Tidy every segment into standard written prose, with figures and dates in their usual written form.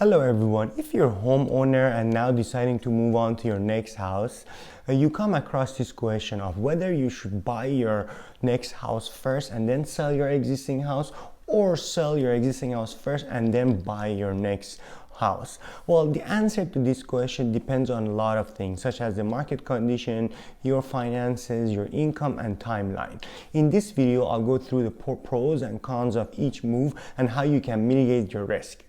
Hello everyone. If you're a homeowner and now deciding to move on to your next house, you come across this question of whether you should buy your next house first and then sell your existing house, or sell your existing house first and then buy your next house. Well, the answer to this question depends on a lot of things, such as the market condition, your finances, your income, and timeline. In this video, I'll go through the pros and cons of each move and how you can mitigate your risk.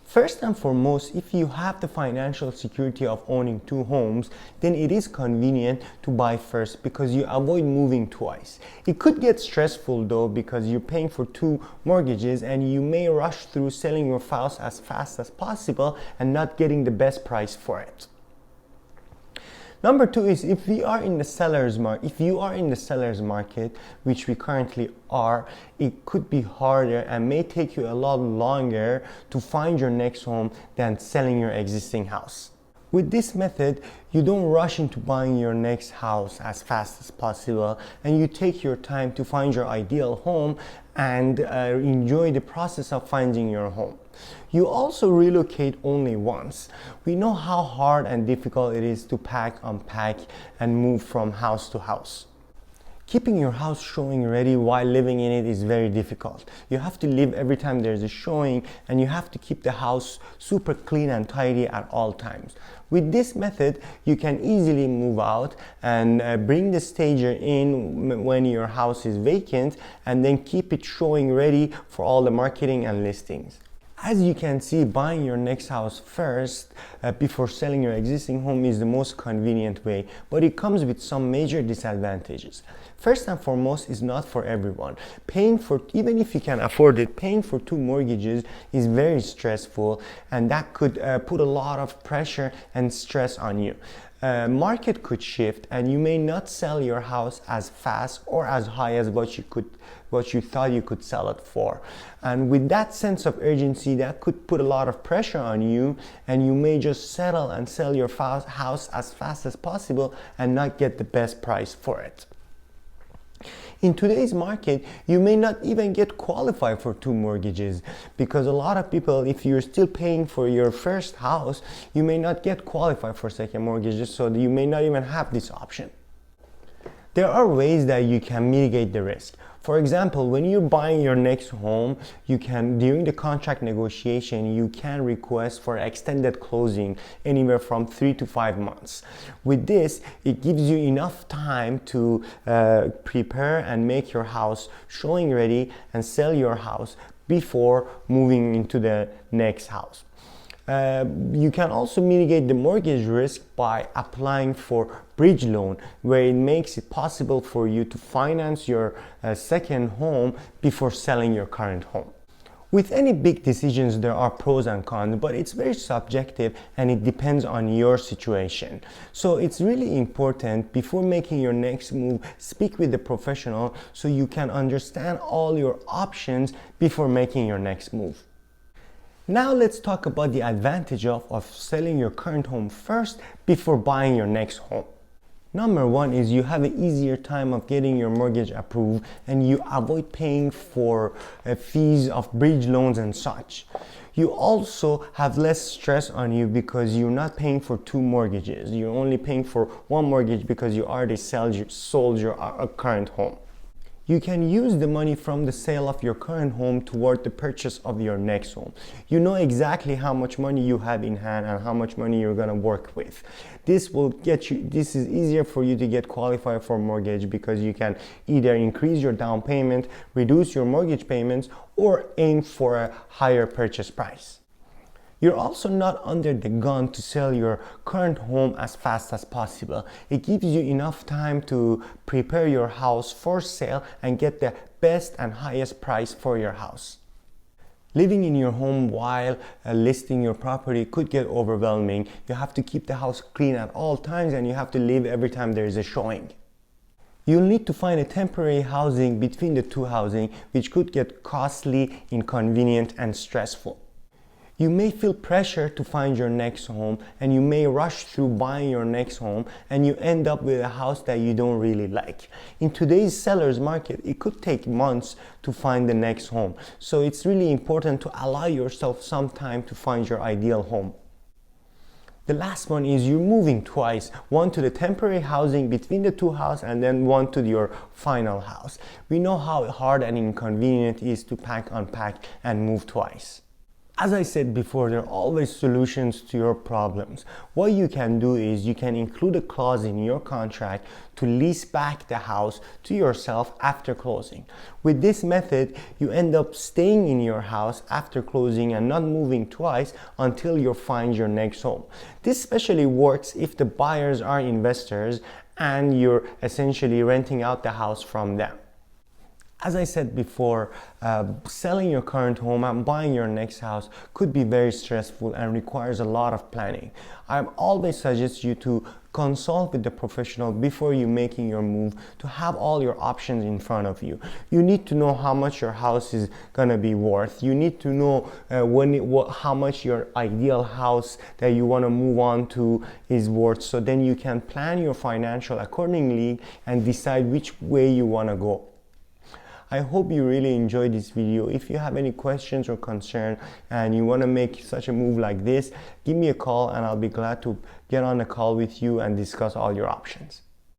First and foremost, if you have the financial security of owning two homes, then it is convenient to buy first because you avoid moving twice. It could get stressful though because you're paying for two mortgages and you may rush through selling your house as fast as possible and not getting the best price for it. Number two is if you are in the seller's market, which we currently are, it could be harder and may take you a lot longer to find your next home than selling your existing house. With this method, you don't rush into buying your next house as fast as possible, and you take your time to find your ideal home and enjoy the process of finding your home. You also relocate only once. We know how hard and difficult it is to pack, unpack, and move from house to house. Keeping your house showing ready while living in it is very difficult. You have to leave every time there's a showing, and you have to keep the house super clean and tidy at all times. With this method, you can easily move out and bring the stager in when your house is vacant, and then keep it showing ready for all the marketing and listings. As you can see, buying your next house first before selling your existing home is the most convenient way, but it comes with some major disadvantages. First and foremost, it's not for everyone. Even if you can afford it, paying for two mortgages is very stressful, and that could put a lot of pressure and stress on you. Market could shift and you may not sell your house as fast or as high as what you thought you could sell it for. And with that sense of urgency, that could put a lot of pressure on you, and you may just settle and sell your house as fast as possible and not get the best price for it. In today's market, you may not even get qualified for two mortgages, because a lot of people, if you're still paying for your first house, you may not get qualified for second mortgages, so you may not even have this option. There are ways that you can mitigate the risk. For example, when you're buying your next home, during the contract negotiation, you can request for extended closing anywhere from 3 to 5 months. With this, it gives you enough time to prepare and make your house showing ready and sell your house before moving into the next house. You can also mitigate the mortgage risk by applying for bridge loan, where it makes it possible for you to finance your second home before selling your current home. With any big decisions, there are pros and cons, but it's very subjective and it depends on your situation. So it's really important, before making your next move, speak with a professional so you can understand all your options before making your next move. Now let's talk about the advantage of selling your current home first before buying your next home. Number one is you have an easier time of getting your mortgage approved, and you avoid paying for fees of bridge loans and such. You also have less stress on you because you're not paying for two mortgages. You're only paying for one mortgage because you already sold your current home. You can use the money from the sale of your current home toward the purchase of your next home. You know exactly how much money you have in hand and how much money you're gonna work with. This is easier for you to get qualified for mortgage because you can either increase your down payment, reduce your mortgage payments, or aim for a higher purchase price. You're also not under the gun to sell your current home as fast as possible. It gives you enough time to prepare your house for sale and get the best and highest price for your house. Living in your home while listing your property could get overwhelming. You have to keep the house clean at all times, and you have to leave every time there is a showing. You'll need to find a temporary housing between the two housing, which could get costly, inconvenient, and stressful. You may feel pressure to find your next home, and you may rush through buying your next home, and you end up with a house that you don't really like. In today's seller's market, it could take months to find the next home. So it's really important to allow yourself some time to find your ideal home. The last one is you're moving twice, one to the temporary housing between the two houses and then one to your final house. We know how hard and inconvenient it is to pack, unpack, and move twice. As I said before, there are always solutions to your problems. What you can do is you can include a clause in your contract to lease back the house to yourself after closing. With this method, you end up staying in your house after closing and not moving twice until you find your next home. This especially works if the buyers are investors and you're essentially renting out the house from them. As I said before, selling your current home and buying your next house could be very stressful and requires a lot of planning. I always suggest you to consult with the professional before you making your move to have all your options in front of you. You need to know how much your house is gonna be worth. You need to know how much your ideal house that you want to move on to is worth, so then you can plan your financial accordingly and decide which way you want to go. I hope you really enjoyed this video. If you have any questions or concern and you want to make such a move like this, give me a call and I'll be glad to get on a call with you and discuss all your options.